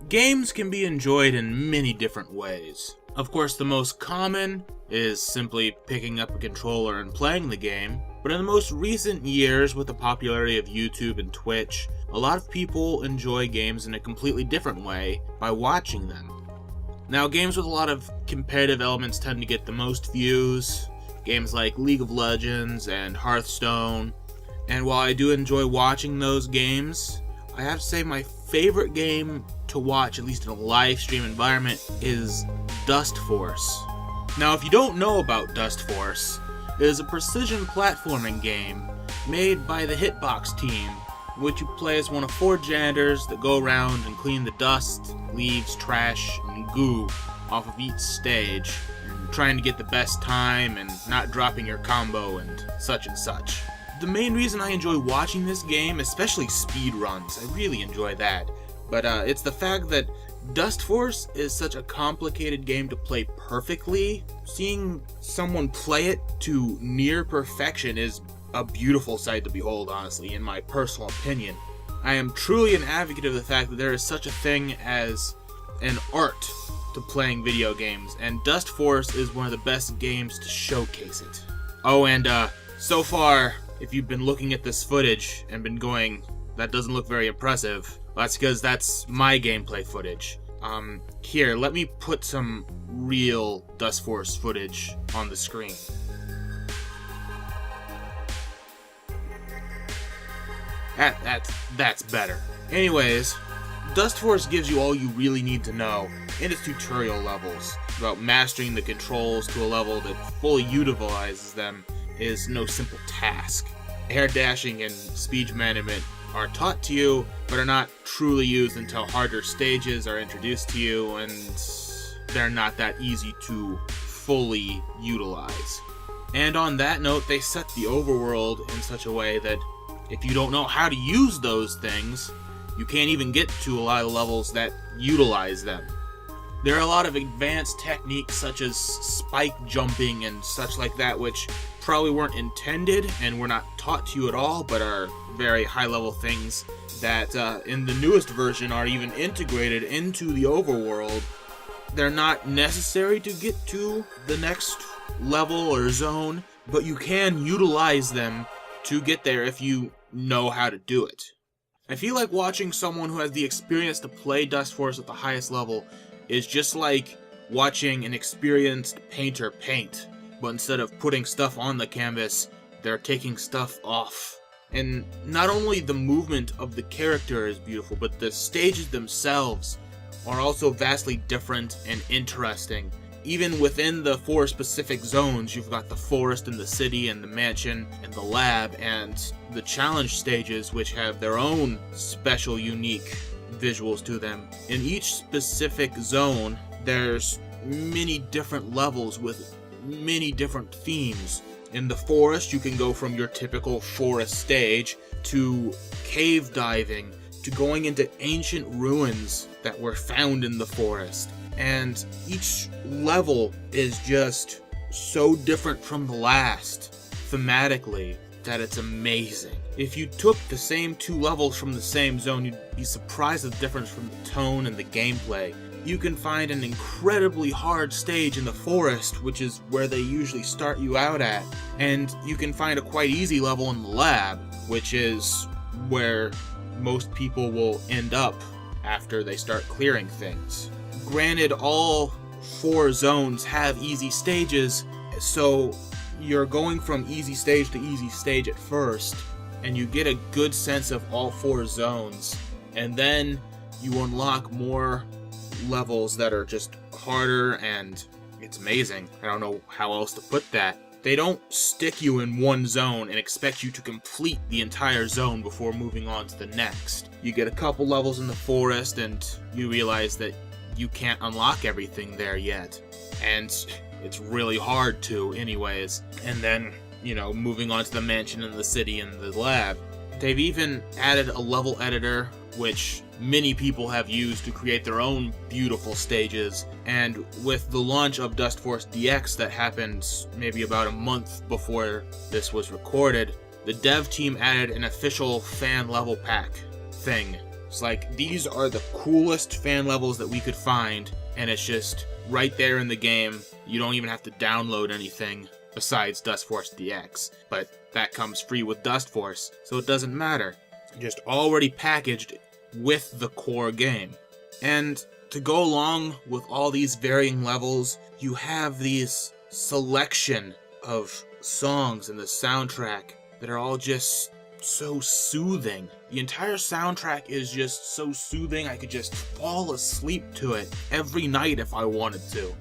Games can be enjoyed in many different ways. Of course, the most common is simply picking up a controller and playing the game, but in the most recent years, with the popularity of YouTube and Twitch, a lot of people enjoy games in a completely different way by watching them. Now, games with a lot of competitive elements tend to get the most views, games like League of Legends and Hearthstone, and while I do enjoy watching those games, I have to say my favorite game to watch, at least in a live stream environment, is Dustforce. Now, if you don't know about Dustforce, it is a precision platforming game made by the Hitbox team, in which you play as one of 4 janitors that go around and clean the dust, leaves, trash, and goo off of each stage, and trying to get the best time and not dropping your combo and such and such. The main reason I enjoy watching this game, especially speedruns, I really enjoy that, but it's the fact that Dustforce is such a complicated game to play perfectly. Seeing someone play it to near perfection is a beautiful sight to behold, honestly, in my personal opinion. I am truly an advocate of the fact that there is such a thing as an art to playing video games, and Dustforce is one of the best games to showcase it. Oh, and so far, if you've been looking at this footage and been going, that doesn't look very impressive, that's because that's my gameplay footage. Here, let me put some real Dustforce footage on the screen. That's better. Anyways, Dustforce gives you all you really need to know in its tutorial levels. About mastering the controls to a level that fully utilizes them is no simple task. Air dashing and speed management are taught to you, but are not truly used until harder stages are introduced to you, and they're not that easy to fully utilize. And on that note, they set the overworld in such a way that if you don't know how to use those things, you can't even get to a lot of levels that utilize them. There are a lot of advanced techniques such as spike jumping and such like that, which probably weren't intended and were not taught to you at all, but are very high-level things that in the newest version are even integrated into the overworld. They're not necessary to get to the next level or zone, but you can utilize them to get there if you know how to do it. I feel like watching someone who has the experience to play Dustforce at the highest level is just like watching an experienced painter paint, but instead of putting stuff on the canvas, they're taking stuff off. And not only the movement of the character is beautiful, but the stages themselves are also vastly different and interesting. Even within the 4 specific zones, you've got the forest and the city and the mansion and the lab and the challenge stages, which have their own special, unique visuals to them. In each specific zone, there's many different levels with many different themes. In the forest, you can go from your typical forest stage to cave diving, to going into ancient ruins that were found in the forest. And each level is just so different from the last, thematically, that it's amazing. If you took the same 2 levels from the same zone, you'd be surprised at the difference from the tone and the gameplay. You can find an incredibly hard stage in the forest, which is where they usually start you out at, and you can find a quite easy level in the lab, which is where most people will end up after they start clearing things. Granted, all 4 zones have easy stages, so you're going from easy stage to easy stage at first, and you get a good sense of all 4 zones, and then you unlock more levels that are just harder, and it's amazing. I don't know how else to put that. They don't stick you in one zone and expect you to complete the entire zone before moving on to the next. You get a couple levels in the forest and you realize that you can't unlock everything there yet. And it's really hard to anyways. And then, moving on to the mansion and the city and the lab. They've even added a level editor, which many people have used to create their own beautiful stages. And with the launch of Dustforce DX that happened maybe about a month before this was recorded, the dev team added an official fan level pack thing. It's like, these are the coolest fan levels that we could find, and it's just right there in the game. You don't even have to download anything besides Dustforce DX, but that comes free with Dustforce, so it doesn't matter. Just already packaged with the core game. And to go along with all these varying levels, you have these selection of songs in the soundtrack that are all just so soothing. The entire soundtrack is just so soothing, I could just fall asleep to it every night if I wanted to.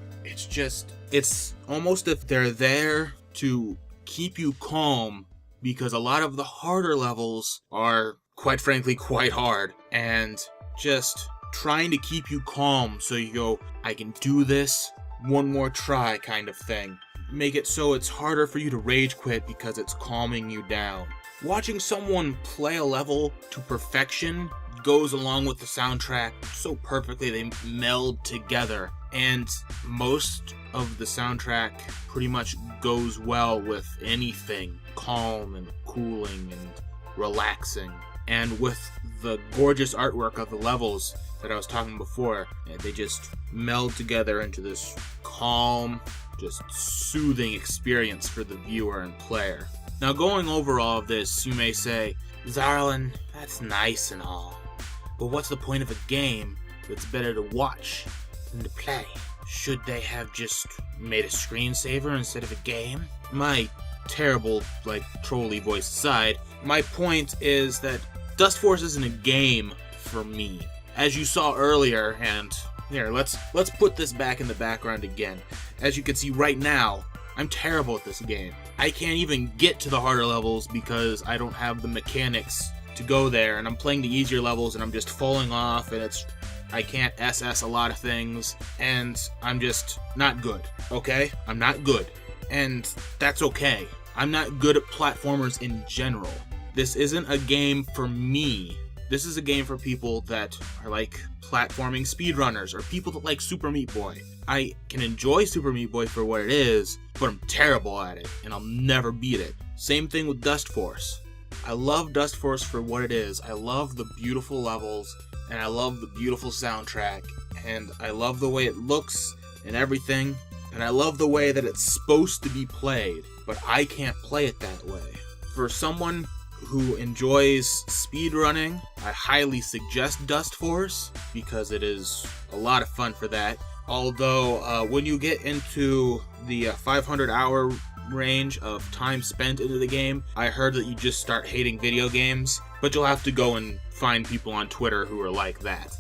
It's almost if they're there to keep you calm, because a lot of the harder levels are, quite frankly, quite hard, and just trying to keep you calm so you go, I can do this, one more try kind of thing. Make it so it's harder for you to rage quit because it's calming you down. Watching someone play a level to perfection goes along with the soundtrack so perfectly. They meld together, and most of the soundtrack pretty much goes well with anything calm and cooling and relaxing. And with the gorgeous artwork of the levels that I was talking before, they just meld together into this calm, just soothing experience for the viewer and player. Now, going over all of this, you may say, Zarlin, that's nice and all, but what's the point of a game that's better to watch than to play? Should they have just made a screensaver instead of a game? My terrible, trolly voice aside, my point is that Dustforce isn't a game for me. As you saw earlier, and here, let's put this back in the background again. As you can see right now, I'm terrible at this game. I can't even get to the harder levels because I don't have the mechanics to go there, and I'm playing the easier levels and I'm just falling off, and I can't SS a lot of things, and I'm just not good, okay? I'm not good, and that's okay. I'm not good at platformers in general. This isn't a game for me. This is a game for people that are like platforming speedrunners or people that like Super Meat Boy. I can enjoy Super Meat Boy for what it is, but I'm terrible at it, and I'll never beat it. Same thing with Dustforce. I love Dustforce for what it is. I love the beautiful levels, and I love the beautiful soundtrack, and I love the way it looks and everything, and I love the way that it's supposed to be played, but I can't play it that way. For someone who enjoys speedrunning, I highly suggest Dustforce because it is a lot of fun for that. Although, when you get into the 500-hour range of time spent into the game, I heard that you just start hating video games, but you'll have to go and find people on Twitter who are like that.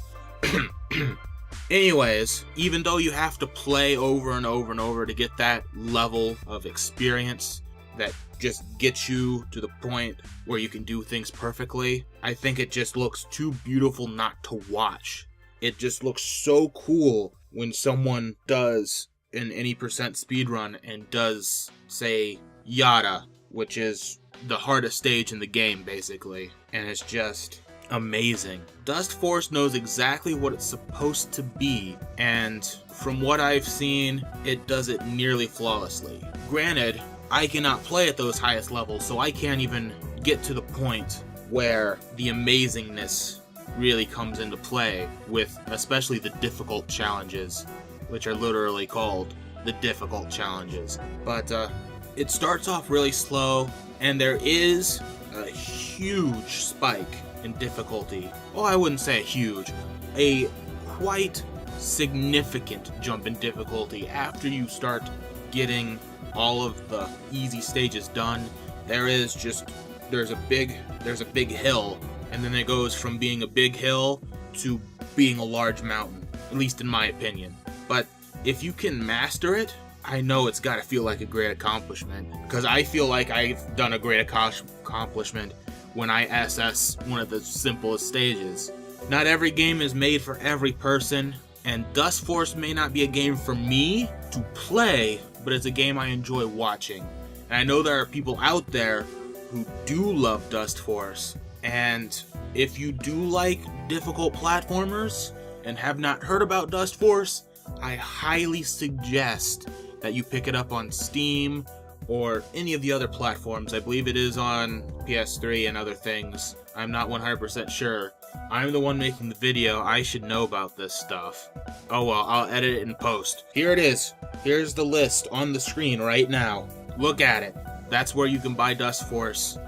Anyways, even though you have to play over and over and over to get that level of experience that just gets you to the point where you can do things perfectly, I think it just looks too beautiful not to watch. It just looks so cool when someone does an any percent speedrun and does, say, Yada, which is the hardest stage in the game, basically, and it's just amazing. Dustforce knows exactly what it's supposed to be, and from what I've seen, it does it nearly flawlessly. Granted, I cannot play at those highest levels, so I can't even get to the point where the amazingness really comes into play with especially the difficult challenges, which are literally called the difficult challenges. But it starts off really slow, and there is a huge spike in difficulty. Oh, I wouldn't say huge, a quite significant jump in difficulty after you start getting all of the easy stages done. There's a big hill, and then it goes from being a big hill to being a large mountain, at least in my opinion. But if you can master it, I know it's got to feel like a great accomplishment, because I feel like I've done a great accomplishment when I SS one of the simplest stages. Not every game is made for every person, And Dustforce may not be a game for me to play, but it's a game I enjoy watching. And I know there are people out there who do love Dustforce. And if you do like difficult platformers and have not heard about Dustforce, I highly suggest that you pick it up on Steam or any of the other platforms. I believe it is on PS3 and other things. I'm not 100% sure. I'm the one making the video. I should know about this stuff. Oh well, I'll edit it in post. Here it is. Here's the list on the screen right now. Look at it. That's where you can buy Dustforce.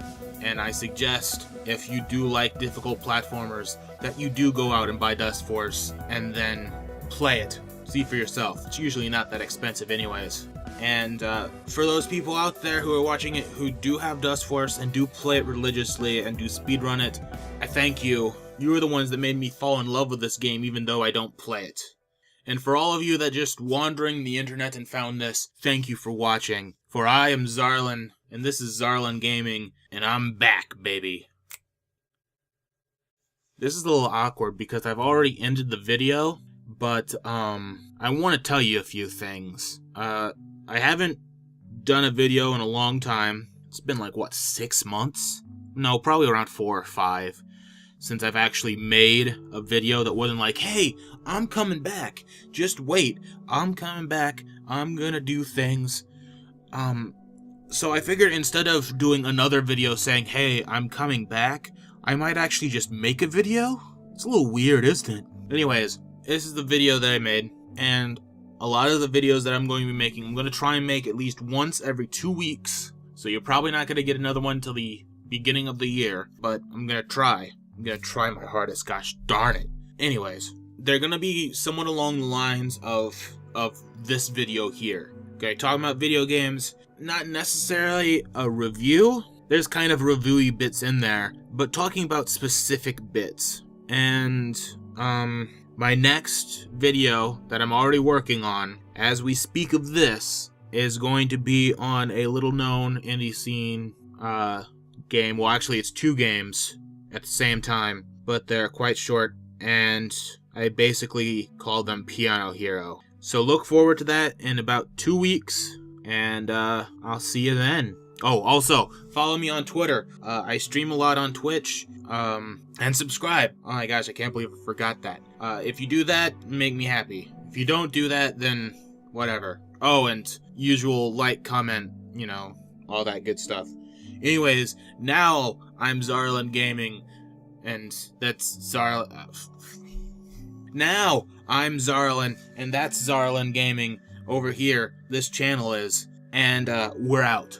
And I suggest, if you do like difficult platformers, that you do go out and buy Dustforce and then play it. See for yourself. It's usually not that expensive anyways. And for those people out there who are watching it who do have Dustforce and do play it religiously and do speedrun it, I thank you. You are the ones that made me fall in love with this game even though I don't play it. And for all of you that just wandering the internet and found this, thank you for watching. For I am Zarlan, and this is Zarlan Gaming, and I'm back, baby. This is a little awkward because I've already ended the video, but I want to tell you a few things. I haven't done a video in a long time. It's been like, what, 6 months? No, probably around 4 or 5 since I've actually made a video that wasn't like, hey, I'm coming back. Just wait. I'm coming back. I'm gonna do things. So I figured instead of doing another video saying, hey, I'm coming back, I might actually just make a video? It's a little weird, isn't it? Anyways, this is the video that I made, and a lot of the videos that I'm going to be making, I'm going to try and make at least once every 2 weeks. So you're probably not going to get another one till the beginning of the year, but I'm going to try. I'm going to try my hardest, gosh darn it. Anyways, they're going to be somewhat along the lines of this video here. Okay, talking about video games, not necessarily a review. There's kind of reviewy bits in there, but talking about specific bits. And, my next video that I'm already working on, as we speak of this, is going to be on a little-known indie scene game. Well, actually, it's 2 games at the same time, but they're quite short, and I basically call them Piano Hero. So look forward to that in about 2 weeks, and I'll see you then. Oh, also, follow me on Twitter. I stream a lot on Twitch. And subscribe. Oh my gosh, I can't believe I forgot that. If you do that, make me happy. If you don't do that, then whatever. Oh, and usual like, comment, you know, all that good stuff. Anyways, now I'm Zarlan Gaming, and that's Zarlan. Now I'm Zarlan, and that's Zarlan Gaming over here. This channel is, and we're out.